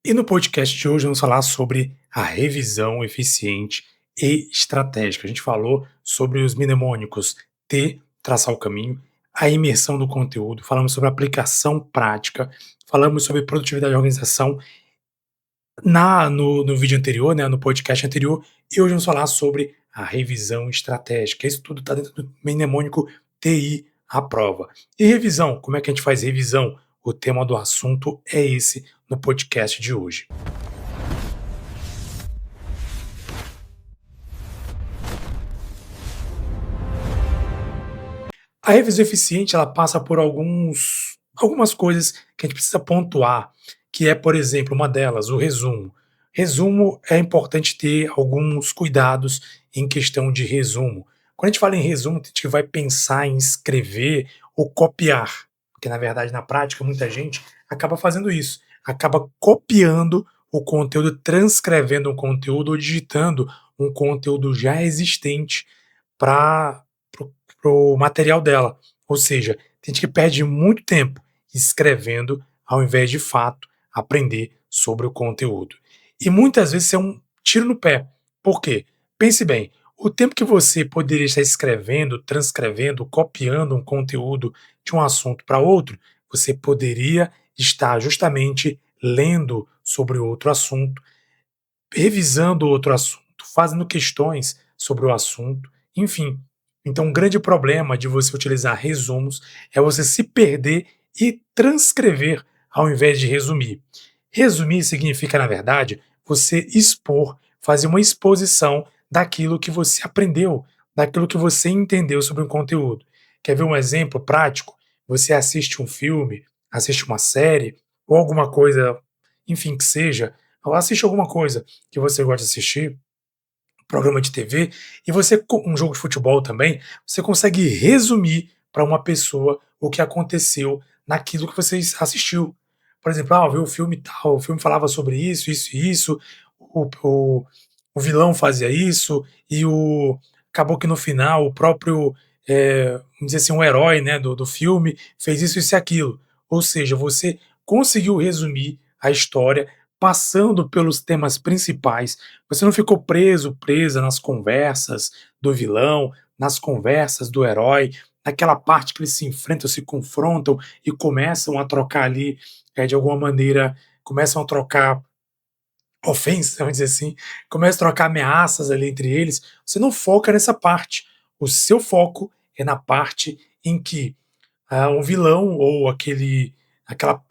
E no podcast de hoje vamos falar sobre a revisão eficiente e estratégica. A gente falou sobre os mnemônicos T, traçar o caminho, a imersão do conteúdo, falamos sobre aplicação prática, falamos sobre produtividade e organização no vídeo anterior, né, no podcast anterior, e hoje vamos falar sobre a revisão estratégica. Isso tudo está dentro do mnemônico TI à prova. E revisão, como é que a gente faz revisão? O tema do assunto é esse no podcast de hoje. A revisão eficiente ela passa por algumas coisas que a gente precisa pontuar, que é, por exemplo, uma delas, o resumo. Resumo é importante ter alguns cuidados em questão de resumo. Quando a gente fala em resumo, a gente vai pensar em escrever ou copiar, porque na verdade, na prática, muita gente acaba fazendo isso, acaba copiando o conteúdo, transcrevendo um conteúdo ou digitando um conteúdo já existente para o material dela. Ou seja, tem gente que perde muito tempo escrevendo ao invés de fato aprender sobre o conteúdo. E muitas vezes é um tiro no pé. Por quê? Pense bem, o tempo que você poderia estar escrevendo, transcrevendo, copiando um conteúdo de um assunto para outro, você poderia estar justamente lendo sobre outro assunto, revisando outro assunto, fazendo questões sobre o assunto, enfim. Então, um grande problema de você utilizar resumos é você se perder e transcrever ao invés de resumir. Resumir significa, na verdade, você expor, fazer uma exposição daquilo que você aprendeu, daquilo que você entendeu sobre um conteúdo. Quer ver um exemplo prático? Você assiste um filme, assiste uma série ou alguma coisa, enfim, que seja, ou assiste alguma coisa que você gosta de assistir, programa de TV, e você um jogo de futebol também, você consegue resumir para uma pessoa o que aconteceu naquilo que você assistiu. Por exemplo, viu o filme tal, o filme falava sobre isso, isso e isso, o, o, o vilão fazia isso, e acabou que no final o próprio, vamos dizer assim, um herói, né, do filme fez isso e aquilo. Ou seja, você conseguiu resumir a história passando pelos temas principais. Você não ficou presa nas conversas do vilão, nas conversas do herói, naquela parte que eles se enfrentam, se confrontam e começam a trocar ali, de alguma maneira, começam a trocar ofensas, vamos dizer assim, começam a trocar ameaças ali entre eles. Você não foca nessa parte. O seu foco é na parte em que um vilão ou aquela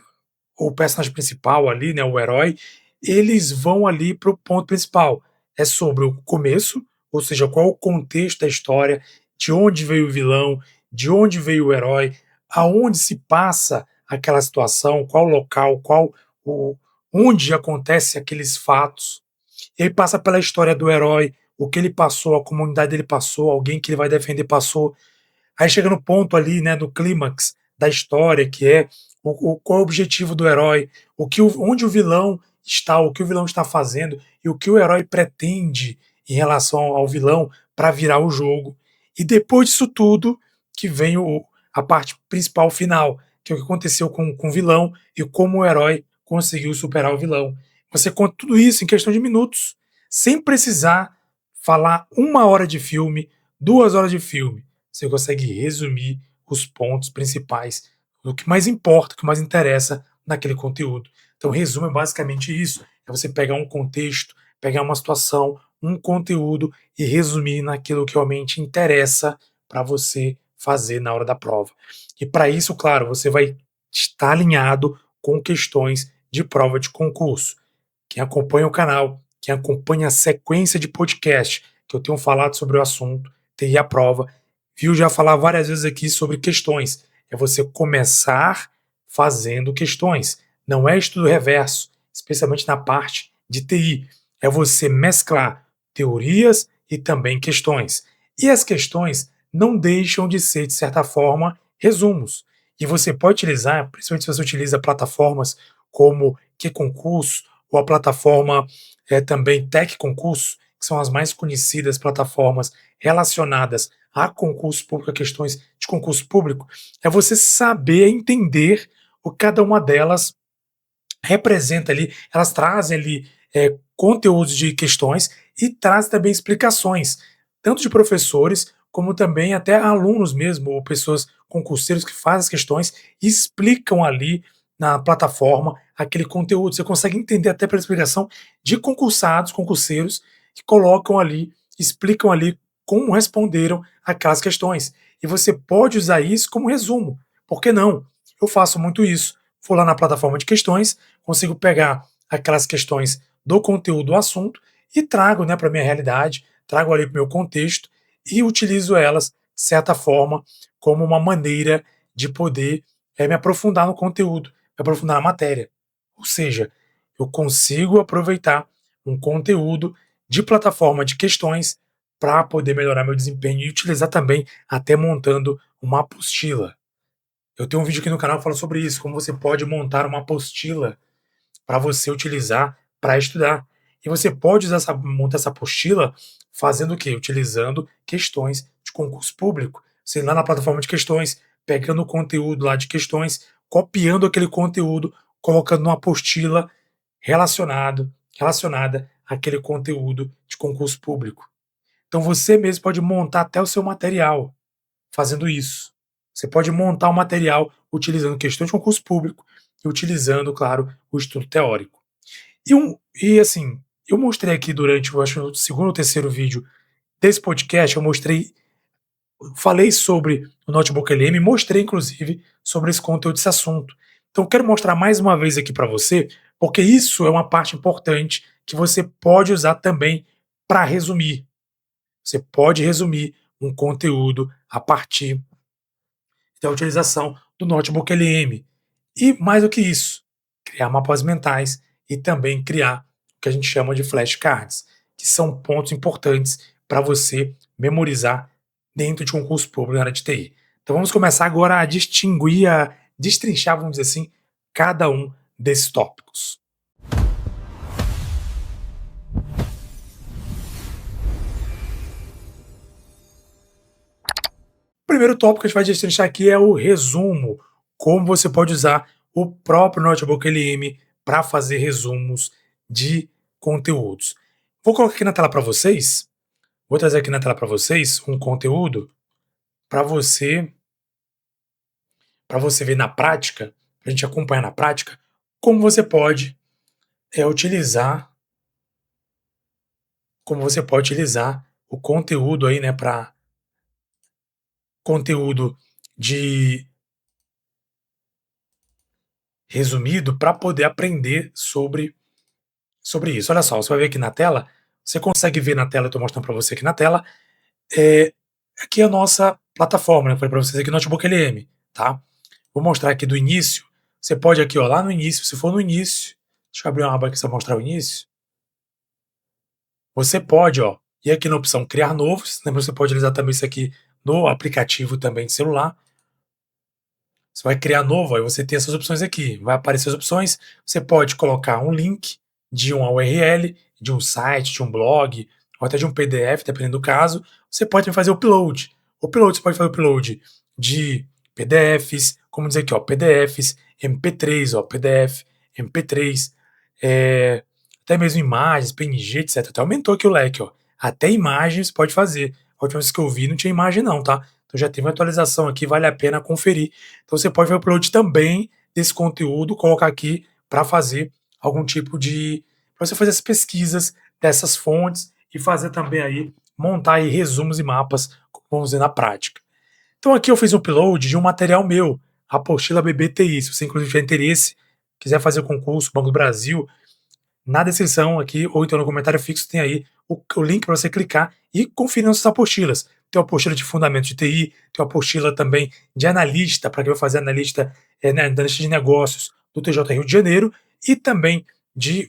ou o personagem principal ali, né, o herói, eles vão ali para o ponto principal. É sobre o começo, ou seja, qual o contexto da história, de onde veio o vilão, de onde veio o herói, aonde se passa aquela situação, qual local, onde acontece aqueles fatos. E aí passa pela história do herói, o que ele passou, a comunidade dele passou, alguém que ele vai defender passou. Aí chega no ponto ali, né, do clímax da história, que é qual é o objetivo do herói, onde o vilão está, o que o vilão está fazendo e o que o herói pretende em relação ao vilão para virar o jogo. E depois disso tudo, que vem a parte principal final, que é o que aconteceu com o vilão e como o herói conseguiu superar o vilão. Você conta tudo isso em questão de minutos, sem precisar falar 1 hora de filme, 2 horas de filme. Você consegue resumir os pontos principais, o que mais importa, o que mais interessa naquele conteúdo. Então, resumo é basicamente isso: é você pegar um contexto, pegar uma situação, um conteúdo e resumir naquilo que realmente interessa para você fazer na hora da prova. E para isso, claro, você vai estar alinhado com questões de prova de concurso. Quem acompanha o canal, quem acompanha a sequência de podcast que eu tenho falado sobre o assunto, TI à prova, viu já falar várias vezes aqui sobre questões. É você começar fazendo questões. Não é estudo reverso, especialmente na parte de TI. É você mesclar teorias e também questões. E as questões não deixam de ser, de certa forma, resumos. E você pode utilizar, principalmente se você utiliza plataformas como QConcurso ou a plataforma também Tech Concurso, que são as mais conhecidas plataformas relacionadas a concurso público, a questões de concurso público, é você saber entender o que cada uma delas representa ali, elas trazem ali conteúdos de questões e trazem também explicações, tanto de professores como também até alunos mesmo, ou pessoas concurseiros que fazem as questões e explicam ali na plataforma aquele conteúdo. Você consegue entender até pela explicação de concursados, concurseiros, que colocam ali, explicam ali como responderam aquelas questões. E você pode usar isso como resumo. Por que não? Eu faço muito isso. Vou lá na plataforma de questões, consigo pegar aquelas questões do conteúdo do assunto e trago, né, para a minha realidade, trago ali para o meu contexto e utilizo elas, de certa forma, como uma maneira de poder me aprofundar no conteúdo, me aprofundar na matéria. Ou seja, eu consigo aproveitar um conteúdo de plataforma de questões para poder melhorar meu desempenho e utilizar também até montando uma apostila. Eu tenho um vídeo aqui no canal que fala sobre isso, como você pode montar uma apostila para você utilizar para estudar. E você pode montar essa apostila fazendo o quê? Utilizando questões de concurso público. Você ir lá na plataforma de questões, pegando o conteúdo lá de questões, copiando aquele conteúdo, colocando numa apostila relacionada àquele conteúdo de concurso público. Então você mesmo pode montar até o seu material fazendo isso. Você pode montar um material utilizando questões de concurso público e utilizando, claro, o estudo teórico. E assim, eu mostrei aqui durante, eu acho, o segundo ou terceiro vídeo desse podcast, falei sobre o Notebook LM, mostrei inclusive sobre esse conteúdo, desse assunto. Então eu quero mostrar mais uma vez aqui para você, porque isso é uma parte importante que você pode usar também para resumir. Você pode resumir um conteúdo a partir da utilização do Notebook LM. E mais do que isso, criar mapas mentais e também criar o que a gente chama de flashcards, que são pontos importantes para você memorizar dentro de um curso público na área de TI. Então vamos começar agora a distinguir, a destrinchar, vamos dizer assim, cada um desses tópicos. O primeiro tópico que a gente vai destrinchar aqui é o resumo, como você pode usar o próprio Notebook LM para fazer resumos de conteúdos. Vou colocar aqui na tela para vocês, vou trazer aqui na tela para vocês um conteúdo para você ver na prática, para a gente acompanhar na prática, como você pode utilizar, o conteúdo aí, né, para conteúdo de resumido para poder aprender sobre isso. Olha só, você vai ver aqui na tela, você consegue ver na tela, eu estou mostrando para você aqui na tela, é, aqui é a nossa plataforma, né? Eu falei para vocês aqui, Notebook LM, tá? Vou mostrar aqui do início. Você pode aqui, ó, lá no início, se for no início, deixa eu abrir uma aba aqui para mostrar o início. Você pode, ó, ir aqui na opção criar novos, né? Você pode utilizar também isso aqui no aplicativo também de celular. Você vai criar novo, aí você tem essas opções aqui. Vai aparecer as opções. Você pode colocar um link de uma URL, de um site, de um blog, ou até de um PDF, dependendo do caso. Você pode também fazer upload. Upload, você pode fazer upload de PDFs, como dizer aqui, ó, PDFs, MP3, ó, PDF, MP3, até mesmo imagens, PNG, etc. Até aumentou aqui o leque, ó. Até imagens pode fazer. A última vez que eu vi não tinha imagem não, tá? Então já teve uma atualização aqui, vale a pena conferir. Então você pode fazer o upload também desse conteúdo, colocar aqui para fazer algum tipo de... para você fazer as pesquisas dessas fontes e fazer também aí, montar aí resumos e mapas, como vamos dizer, na prática. Então aqui eu fiz um upload de um material meu, a apostila BBTI. Se você inclusive tiver interesse, quiser fazer o concurso, Banco do Brasil, na descrição aqui, ou então no comentário fixo, tem aí o link para você clicar e conferir nossas apostilas. Tem uma apostila de fundamentos de TI, tem uma apostila também de analista, para quem vai fazer analista, né, analista de negócios do TJ Rio de Janeiro, e também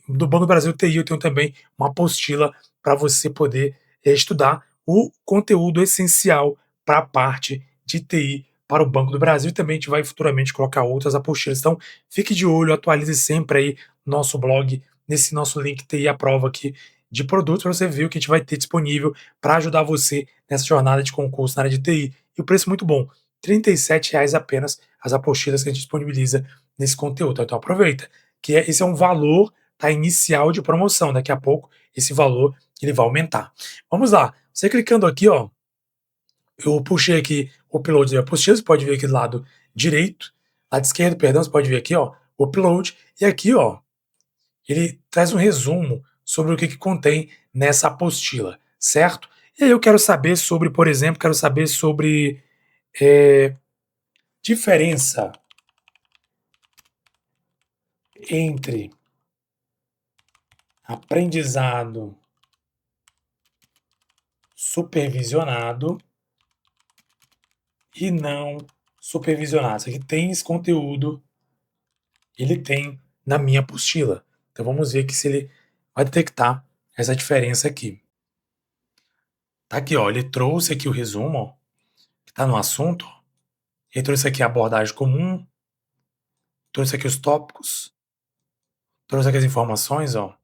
do Banco do Brasil TI, eu tenho também uma apostila para você poder estudar o conteúdo essencial para a parte de TI para o Banco do Brasil, e também a gente vai futuramente colocar outras apostilas. Então, fique de olho, atualize sempre aí nosso blog, nesse nosso link TI à prova aqui de produtos, para você ver o que a gente vai ter disponível para ajudar você nessa jornada de concurso na área de TI. E o preço muito bom, R$ 37,00 apenas as apostilas que a gente disponibiliza nesse conteúdo. Então aproveita. esse é um valor, tá, inicial de promoção. Daqui a pouco esse valor ele vai aumentar. Vamos lá, você clicando aqui, ó, eu puxei aqui o upload da apostila, você pode ver aqui do lado direito, lado esquerdo, perdão, você pode ver aqui, ó, o upload, e aqui, ó, ele traz um resumo sobre o que contém nessa apostila, certo? E aí eu quero saber sobre, por exemplo, quero saber sobre diferença entre aprendizado supervisionado e não supervisionado. Isso aqui tem esse conteúdo, ele tem na minha apostila. Então vamos ver que se ele vai detectar essa diferença aqui. Tá aqui, ó, ele trouxe aqui o resumo, ó, que tá no assunto, ó. Ele trouxe aqui a abordagem comum, trouxe aqui os tópicos, trouxe aqui as informações, ó.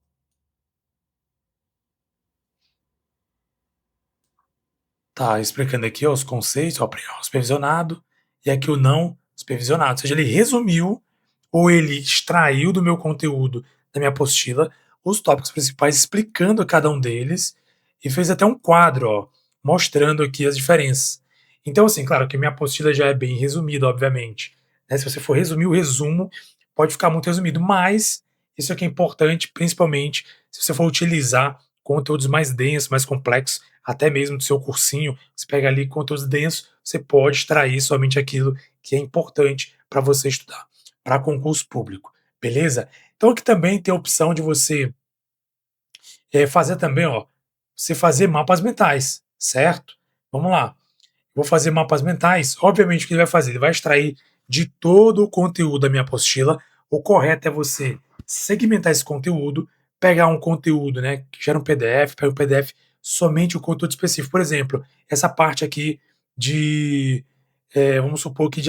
Tá explicando aqui, ó, os conceitos, ó, o supervisionado e aqui o não supervisionado. Ou seja, ele resumiu ou ele extraiu do meu conteúdo, da minha apostila, os tópicos principais, explicando cada um deles e fez até um quadro, ó, mostrando aqui as diferenças. Então, assim, claro que minha apostila já é bem resumida, obviamente, né? Se você for resumir o resumo, pode ficar muito resumido, mas isso aqui é importante, principalmente se você for utilizar conteúdos mais densos, mais complexos, até mesmo do seu cursinho, você pega ali conteúdos densos, você pode extrair somente aquilo que é importante para você estudar, para concurso público, beleza? Então aqui também tem a opção de você fazer também, ó, você fazer mapas mentais, certo? Vamos lá. Vou fazer mapas mentais. Obviamente, o que ele vai fazer? Ele vai extrair de todo o conteúdo da minha apostila. O correto é você segmentar esse conteúdo, pegar um conteúdo, né, que gera um PDF, pega um PDF somente o conteúdo específico. Por exemplo, essa parte aqui de, vamos supor que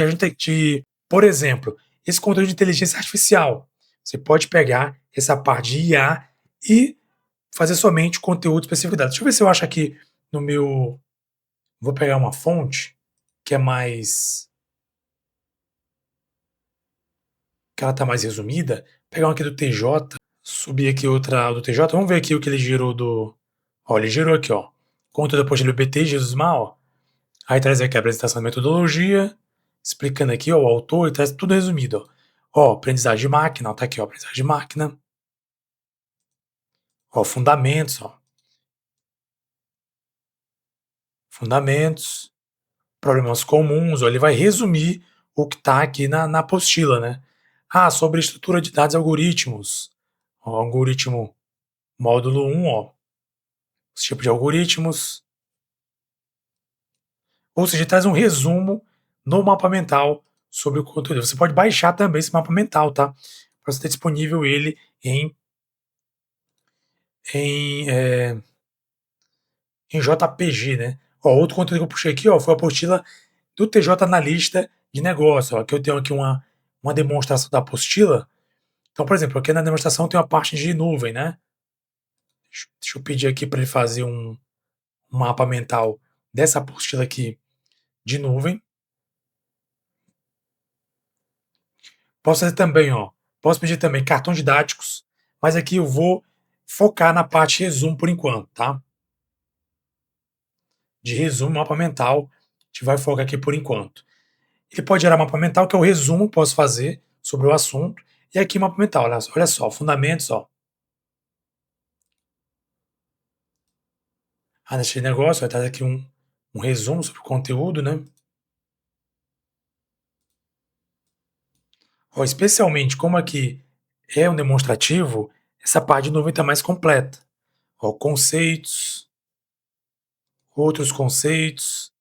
por exemplo, esse conteúdo de inteligência artificial. Você pode pegar essa parte de IA e fazer somente conteúdo específico dela. Deixa eu ver se eu acho aqui no meu. Vou pegar uma fonte que é mais. Que ela tá mais resumida. Pegar uma aqui do TJ. Subir aqui outra do TJ. Vamos ver aqui o que ele gerou do. Ó, ele gerou aqui, ó. Conta da apostila BT, Jesus Mal, ó. Aí traz aqui a apresentação da metodologia. Explicando aqui, ó, o autor, e traz tudo resumido, ó. Ó, aprendizagem de máquina, ó, tá aqui, ó, aprendizagem de máquina. Ó, fundamentos, ó. Fundamentos. Problemas comuns, ó, ele vai resumir o que está aqui na apostila, né? Ah, sobre estrutura de dados e algoritmos. Ó, algoritmo módulo 1, ó, os tipos de algoritmos. Ou seja, traz um resumo no mapa mental sobre o conteúdo. Você pode baixar também esse mapa mental, tá? Para você ter disponível ele em, é, em JPG, né? Ó, outro conteúdo que eu puxei aqui, ó, foi a apostila do TJ Analista de Negócio. Ó, aqui eu tenho aqui uma demonstração da apostila. Então, por exemplo, aqui na demonstração tem uma parte de nuvem, né? Deixa eu pedir aqui para ele fazer um mapa mental dessa apostila aqui de nuvem. Posso fazer também, ó. Posso pedir também cartões didáticos, mas aqui eu vou focar na parte resumo por enquanto, tá? De resumo, mapa mental, a gente vai focar aqui por enquanto. Ele pode gerar mapa mental, que é o resumo que posso fazer sobre o assunto. E aqui mapa mental, olha só, fundamentos, ó. Análise de negócio, vai trazer aqui um resumo sobre o conteúdo, né? Ó, especialmente como aqui é um demonstrativo, essa parte de nuvem está mais completa. Ó, conceitos, outros conceitos,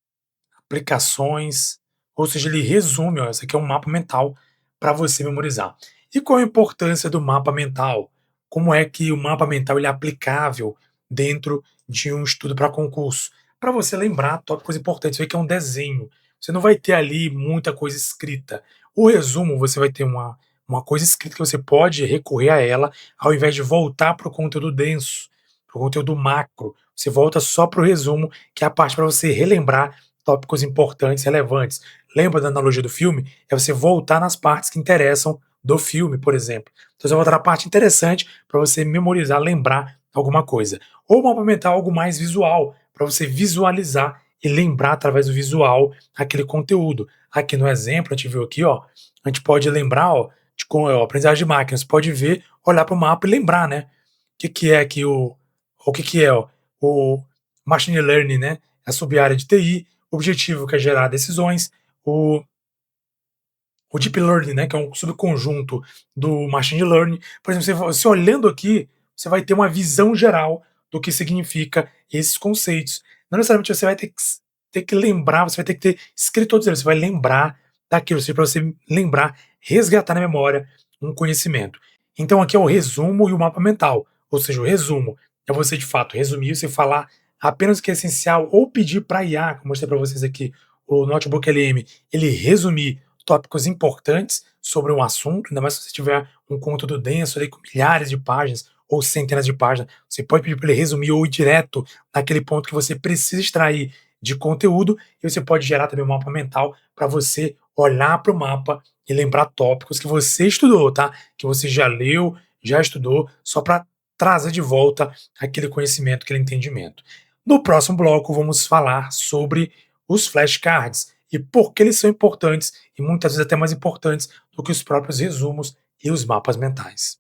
aplicações, ou seja, ele resume, ó, isso aqui é um mapa mental para você memorizar. E qual a importância do mapa mental? Como é que o mapa mental ele é aplicável dentro de um estudo para concurso? Para você lembrar tópicos importantes, isso aqui é um desenho. Você não vai ter ali muita coisa escrita. O resumo, você vai ter uma coisa escrita que você pode recorrer a ela, ao invés de voltar para o conteúdo denso, para o conteúdo macro. Você volta só para o resumo, que é a parte para você relembrar tópicos importantes, relevantes. Lembra da analogia do filme? É você voltar nas partes que interessam do filme, por exemplo. Então, essa é outra parte interessante para você memorizar, lembrar alguma coisa. Ou o mapa mental, algo mais visual, para você visualizar e lembrar através do visual aquele conteúdo. Aqui no exemplo, a gente viu aqui, ó, a gente pode lembrar, ó, de com a aprendizagem de máquinas, você pode ver, olhar para o mapa e lembrar, né? Que é aqui o que é, ó, o machine learning, né? A sub-área de TI, o objetivo que é gerar decisões, o o Deep Learning, né, que é um subconjunto do Machine Learning. Por exemplo, você olhando aqui, você vai ter uma visão geral do que significa esses conceitos. Não necessariamente você vai ter que lembrar, você vai ter que ter escrito todos eles, você vai lembrar daquilo, ou seja, para você lembrar, resgatar na memória um conhecimento. Então aqui é o resumo e o mapa mental, ou seja, o resumo é você de fato resumir, você falar apenas o que é essencial, ou pedir para a IA, como eu mostrei para vocês aqui, o Notebook LM, ele resumir tópicos importantes sobre um assunto, ainda mais se você tiver um conteúdo denso ali com milhares de páginas ou centenas de páginas, você pode pedir para ele resumir ou ir direto naquele ponto que você precisa extrair de conteúdo, e você pode gerar também um mapa mental para você olhar para o mapa e lembrar tópicos que você estudou, tá? Que você já leu, já estudou, só para trazer de volta aquele conhecimento, aquele entendimento. No próximo bloco, vamos falar sobre os flashcards e por que eles são importantes e muitas vezes até mais importantes do que os próprios resumos e os mapas mentais.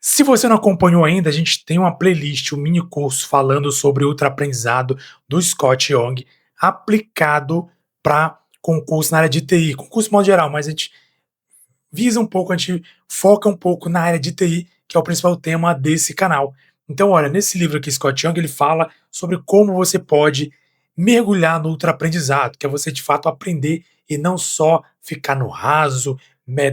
Se você não acompanhou ainda, a gente tem uma playlist, um mini curso falando sobre ultraaprendizado do Scott Young aplicado para concurso na área de TI, concurso de modo geral, mas a gente visa um pouco, a gente foca um pouco na área de TI, que é o principal tema desse canal. Então, olha, nesse livro aqui, Scott Young, ele fala sobre como você pode mergulhar no ultraaprendizado, que é você de fato aprender e não só ficar no raso,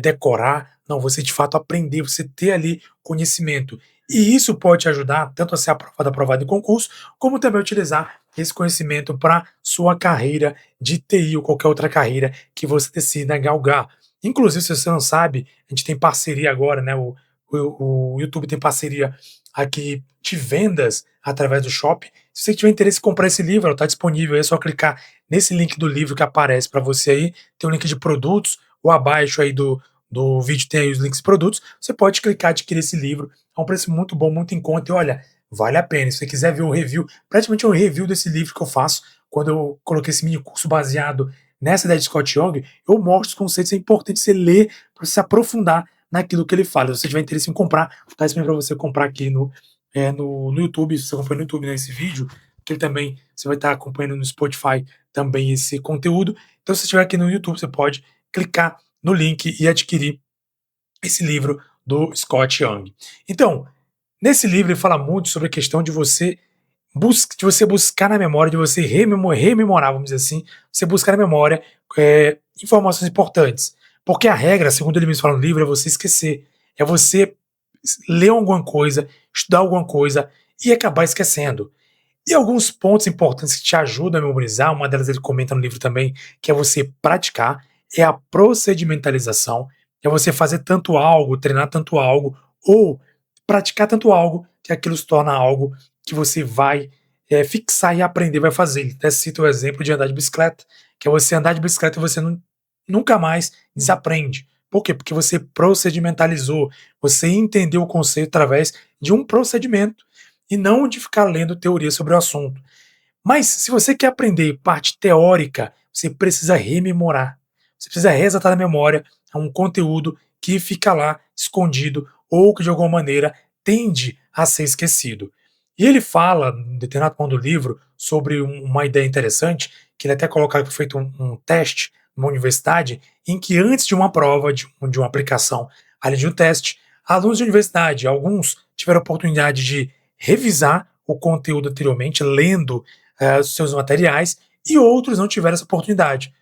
decorar, não, você de fato aprender, você ter ali conhecimento. E isso pode te ajudar tanto a ser aprovado em concurso, como também utilizar esse conhecimento para sua carreira de TI ou qualquer outra carreira que você decida galgar. Inclusive, se você não sabe, a gente tem parceria agora, né? O YouTube tem parceria aqui de vendas através do Shop. Se você tiver interesse em comprar esse livro, está disponível, é só clicar nesse link do livro que aparece para você aí. Tem um link de produtos, ou abaixo aí do vídeo tem aí os links de produtos. Você pode clicar e adquirir esse livro. É um preço muito bom, muito em conta. E olha, vale a pena. Se você quiser ver um review, praticamente é um review desse livro que eu faço quando eu coloquei esse mini curso baseado nessa ideia de Scott Young, eu mostro os conceitos, é importante você ler para se aprofundar naquilo que ele fala. Se você tiver interesse em comprar, está disponível para você comprar aqui no YouTube, se você acompanha no YouTube nesse vídeo, que ele também, você vai estar acompanhando no Spotify também esse conteúdo. Então, se você estiver aqui no YouTube, você pode clicar no link e adquirir esse livro do Scott Young. Então, nesse livro ele fala muito sobre a questão de você buscar na memória, de você rememorar, vamos dizer assim, você buscar na memória informações importantes. Porque a regra, segundo ele mesmo fala no livro, é você esquecer. É você ler alguma coisa, estudar alguma coisa e acabar esquecendo. E alguns pontos importantes que te ajudam a memorizar, uma delas ele comenta no livro também, que é você praticar, é a procedimentalização, é você fazer tanto algo, treinar tanto algo, ou praticar tanto algo que aquilo se torna algo que você vai fixar e aprender, vai fazer. Ele até cita o exemplo de andar de bicicleta, que é você andar de bicicleta e você nunca mais desaprende. Por quê? Porque você procedimentalizou, você entendeu o conceito através de um procedimento e não de ficar lendo teoria sobre o assunto. Mas se você quer aprender parte teórica, você precisa rememorar. Você precisa resgatar na memória um conteúdo que fica lá escondido ou que de alguma maneira tende a ser esquecido. E ele fala, em determinado ponto do livro, sobre uma ideia interessante, que ele até coloca que foi feito um teste numa universidade, em que antes de uma prova, de uma aplicação ali de um teste, alunos de universidade, alguns tiveram a oportunidade de revisar o conteúdo anteriormente, lendo os seus materiais, e outros não tiveram essa oportunidade.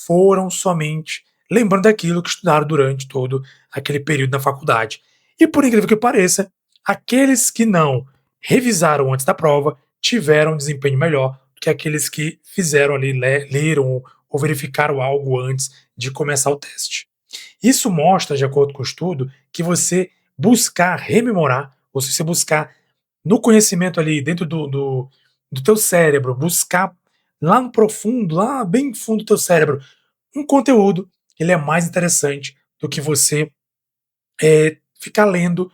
Foram somente lembrando daquilo que estudaram durante todo aquele período na faculdade. E por incrível que pareça, aqueles que não revisaram antes da prova tiveram um desempenho melhor do que aqueles que fizeram ali, leram ou verificaram algo antes de começar o teste. Isso mostra, de acordo com o estudo, que você buscar rememorar, ou se você buscar no conhecimento ali dentro do teu cérebro, buscar lá no profundo, lá bem fundo do teu cérebro, um conteúdo, ele é mais interessante do que você ficar lendo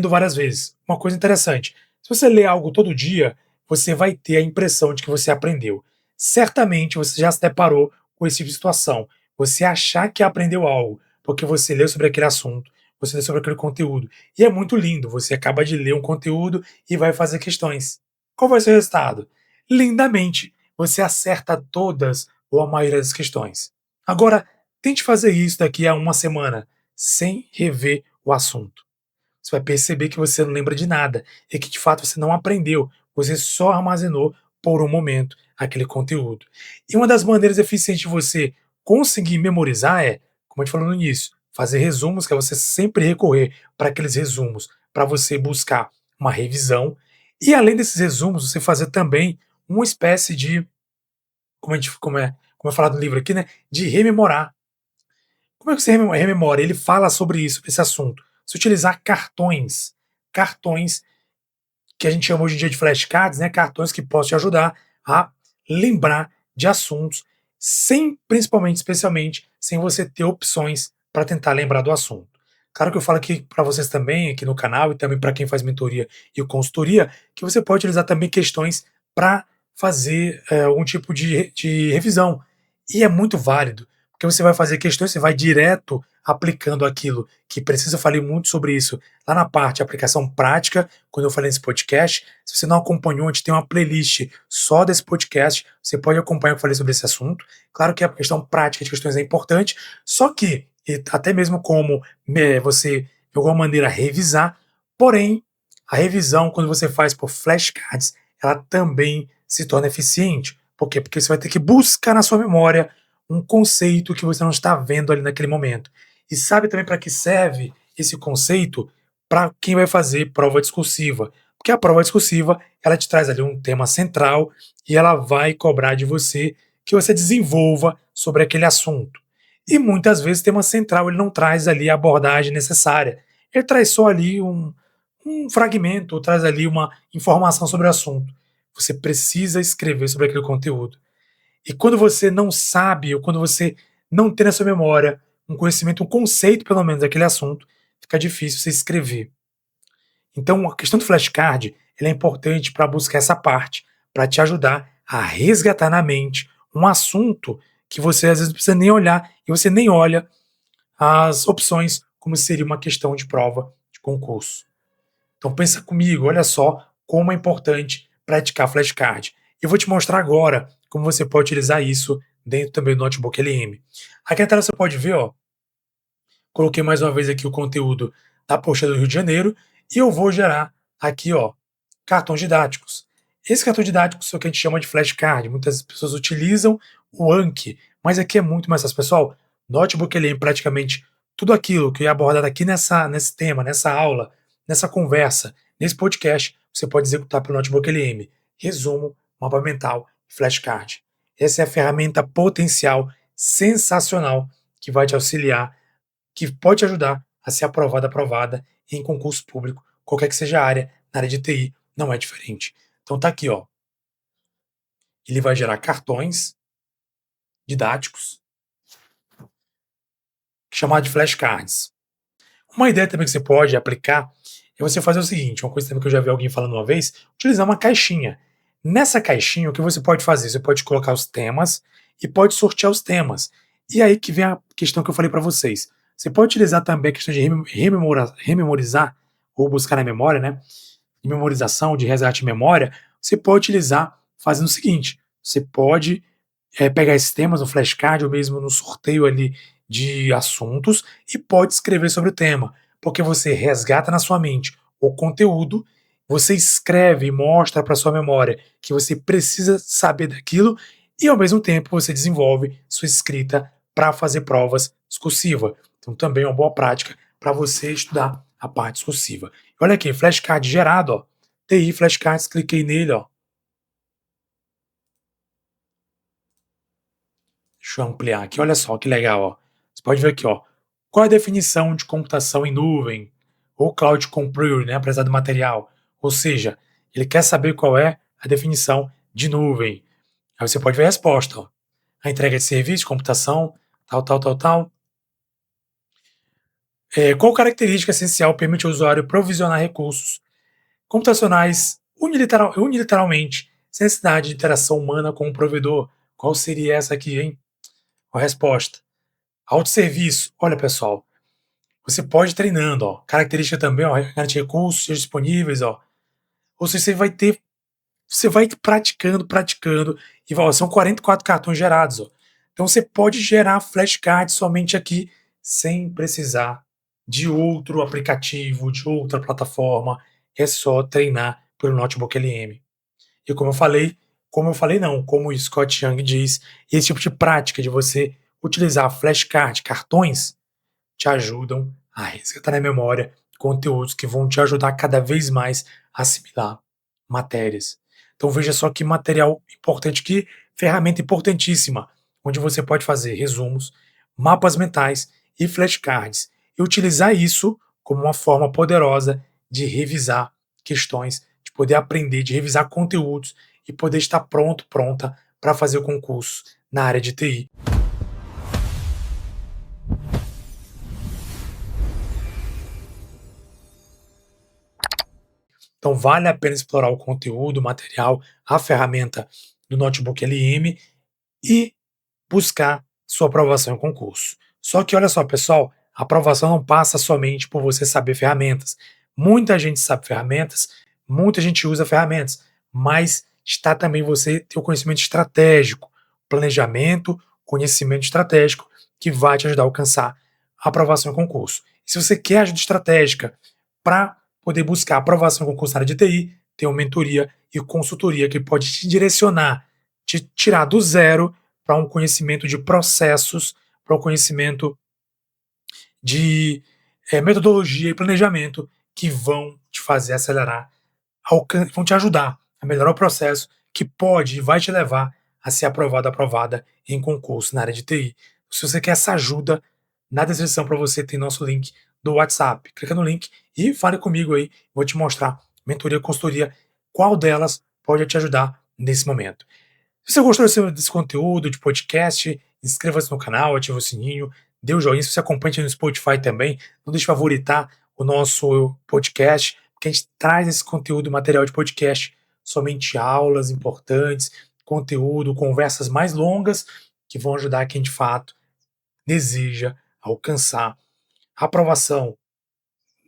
várias vezes. Uma coisa interessante, se você lê algo todo dia, você vai ter a impressão de que você aprendeu. Certamente você já se deparou com esse tipo de situação. Você achar que aprendeu algo, porque você leu sobre aquele assunto, você leu sobre aquele conteúdo. E é muito lindo, você acaba de ler um conteúdo e vai fazer questões. Qual vai ser o resultado? Lindamente, você acerta todas ou a maioria das questões. Agora, tente fazer isso daqui a uma semana, sem rever o assunto. Você vai perceber que você não lembra de nada e que de fato você não aprendeu, você só armazenou por um momento aquele conteúdo. E uma das maneiras eficientes de você conseguir memorizar é, como a gente falou no início, fazer resumos, que é você sempre recorrer para aqueles resumos, para você buscar uma revisão. E além desses resumos, você fazer também uma espécie de, como é falado no livro aqui, né, de rememorar. Como é que você rememora? Ele fala sobre isso, sobre esse assunto. Se utilizar cartões que a gente chama hoje em dia de flashcards, né, cartões que possam te ajudar a lembrar de assuntos, sem, principalmente, especialmente, sem você ter opções para tentar lembrar do assunto. Claro que eu falo aqui para vocês também, aqui no canal, e também para quem faz mentoria e consultoria, que você pode utilizar também questões para fazer algum tipo de revisão. E é muito válido, porque você vai fazer questões, você vai direto aplicando aquilo que precisa. Eu falei muito sobre isso lá na parte de aplicação prática, quando eu falei nesse podcast. Se você não acompanhou, a gente tem uma playlist só desse podcast, você pode acompanhar o que eu falei sobre esse assunto. Claro que a questão prática de questões é importante, só que, e até mesmo como você, de alguma maneira, revisar, porém, a revisão, quando você faz por flashcards, ela também se torna eficiente. Por quê? Porque você vai ter que buscar na sua memória um conceito que você não está vendo ali naquele momento. E sabe também para que serve esse conceito? Para quem vai fazer prova discursiva. Porque a prova discursiva, ela te traz ali um tema central e ela vai cobrar de você que você desenvolva sobre aquele assunto. E muitas vezes o tema central ele não traz ali a abordagem necessária. Ele traz só ali um fragmento, ou traz ali uma informação sobre o assunto. Você precisa escrever sobre aquele conteúdo. E quando você não sabe, ou quando você não tem na sua memória um conhecimento, um conceito pelo menos daquele assunto, fica difícil você escrever. Então, a questão do flashcard ele é importante para buscar essa parte, para te ajudar a resgatar na mente um assunto que você às vezes não precisa nem olhar, e você nem olha as opções, como seria uma questão de prova de concurso. Então pensa comigo, olha só como é importante praticar flashcard. Eu vou te mostrar agora como você pode utilizar isso dentro também do Notebook LM. Aqui na tela você pode ver, ó, coloquei mais uma vez aqui o conteúdo da Poxa do Rio de Janeiro e eu vou gerar aqui, ó, cartões didáticos. Esse cartão didático é o que a gente chama de flashcard. Muitas pessoas utilizam o Anki, mas aqui é muito mais fácil. Pessoal, Notebook LM praticamente tudo aquilo que é abordado aqui nesse tema, nessa aula, nessa conversa, nesse podcast, você pode executar pelo Notebook LM. Resumo, mapa mental, flashcard. Essa é a ferramenta potencial sensacional que vai te auxiliar, que pode te ajudar a ser aprovada em concurso público, qualquer que seja a área, na área de TI não é diferente. Então tá aqui, ó. Ele vai gerar cartões didáticos, chamados de flashcards. Uma ideia também que você pode aplicar é você fazer o seguinte, uma coisa também que eu já vi alguém falando uma vez, utilizar uma caixinha. Nessa caixinha, o que você pode fazer? Você pode colocar os temas e pode sortear os temas. E aí que vem a questão que eu falei para vocês. Você pode utilizar também a questão de rememorizar ou buscar na memória, né? De memorização, de resgate de memória. Você pode utilizar fazendo o seguinte: você pode pegar esses temas no flashcard ou mesmo no sorteio ali de assuntos e pode escrever sobre o tema, porque você resgata na sua mente o conteúdo, você escreve e mostra para sua memória que você precisa saber daquilo e ao mesmo tempo você desenvolve sua escrita para fazer provas discursiva. Então também é uma boa prática para você estudar a parte discursiva. Olha aqui, flashcard gerado, ó. TI flashcards, cliquei nele, ó. Deixa eu ampliar aqui, olha só que legal, ó. Você pode ver aqui, ó. Qual é a definição de computação em nuvem? Ou cloud computing, né, apesar do material. Ou seja, ele quer saber qual é a definição de nuvem. Aí você pode ver a resposta, ó. A entrega de serviço, computação, tal, tal, tal, tal. Qual característica essencial permite ao usuário provisionar recursos computacionais unilateralmente, sem necessidade de interação humana com o provedor? Qual seria essa aqui, hein? A resposta. Autosserviço. Olha, pessoal, você pode ir treinando, ó. Característica também, ó, garantir recursos disponíveis, ó. Ou seja, você vai praticando, praticando, e ó, são 44 cartões gerados, ó. Então você pode gerar flashcards somente aqui, sem precisar de outro aplicativo, de outra plataforma. É só treinar pelo Notebook LM. E como o Scott Young diz, esse tipo de prática de você utilizar flashcard, cartões, te ajudam a resgatar na memória conteúdos que vão te ajudar cada vez mais a assimilar matérias. Então veja só que material importante, que ferramenta importantíssima, onde você pode fazer resumos, mapas mentais e flashcards e utilizar isso como uma forma poderosa de revisar questões, de poder aprender, de revisar conteúdos e poder estar pronto, pronta para fazer o concurso na área de TI. Então vale a pena explorar o conteúdo, o material, a ferramenta do Notebook LM e buscar sua aprovação em concurso. Só que olha só, pessoal, a aprovação não passa somente por você saber ferramentas. Muita gente sabe ferramentas, muita gente usa ferramentas, mas está também você ter o conhecimento estratégico, planejamento, conhecimento estratégico que vai te ajudar a alcançar a aprovação em concurso. E se você quer ajuda estratégica para poder buscar aprovação em concurso na área de TI, tem uma mentoria e consultoria que pode te direcionar, te tirar do zero para um conhecimento de processos, para um conhecimento de metodologia e planejamento que vão te fazer acelerar, vão te ajudar a melhorar o processo, que pode e vai te levar a ser aprovado, aprovada em concurso na área de TI. Se você quer essa ajuda, na descrição para você tem nosso link do WhatsApp. Clica no link e fale comigo aí, vou te mostrar mentoria, consultoria, qual delas pode te ajudar nesse momento. Se você gostou desse conteúdo de podcast, inscreva-se no canal, ative o sininho, dê o joinha. Se você acompanha no Spotify também, não deixe de favoritar o nosso podcast, porque a gente traz esse conteúdo, material de podcast, somente aulas importantes, conteúdo, conversas mais longas, que vão ajudar quem de fato deseja alcançar a aprovação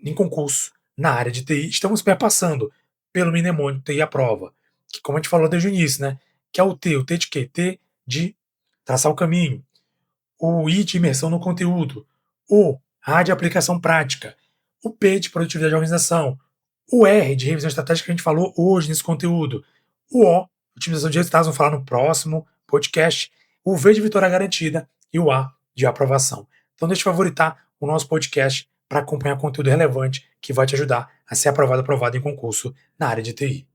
em concurso na área de TI. Estamos perpassando pelo Mnemônico TI à Prova, que, como a gente falou desde o início, né? Que é o T de quê? T de traçar o caminho, o I de imersão no conteúdo, o A de aplicação prática, o P de produtividade de organização, o R de revisão estratégica que a gente falou hoje nesse conteúdo, o O, otimização de resultados, vamos falar no próximo podcast, o V de vitória garantida e o A de aprovação. Então deixe de favoritar o nosso podcast para acompanhar conteúdo relevante que vai te ajudar a ser aprovado, aprovado em concurso na área de TI.